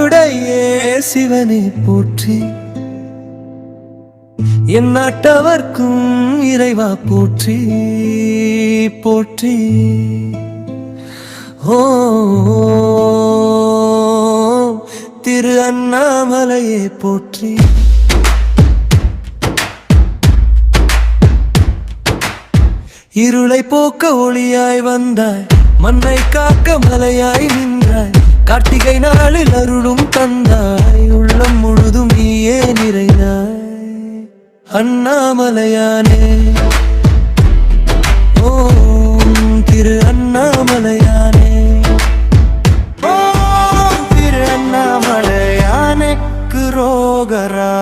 அருளுடையே சிவனே போற்றி, என் நாட்டவர்க்கும் இறைவா போற்றி போற்றி. ஓ திரு அண்ணாமலையே போற்றி. இருளை போக்க ஒளியாய் வந்தாய், மண்ணை காக்க மலையாய் நின்றாய், கார்த்திகை நாளில் அருளும் தந்தாய், உள்ளம் முழுதும் நீயே நிறைந்தாய். அண்ணாமலையானே ஓம் திரு அண்ணாமலையானே, ஓம் திரு அண்ணாமலையானே குரோகரா.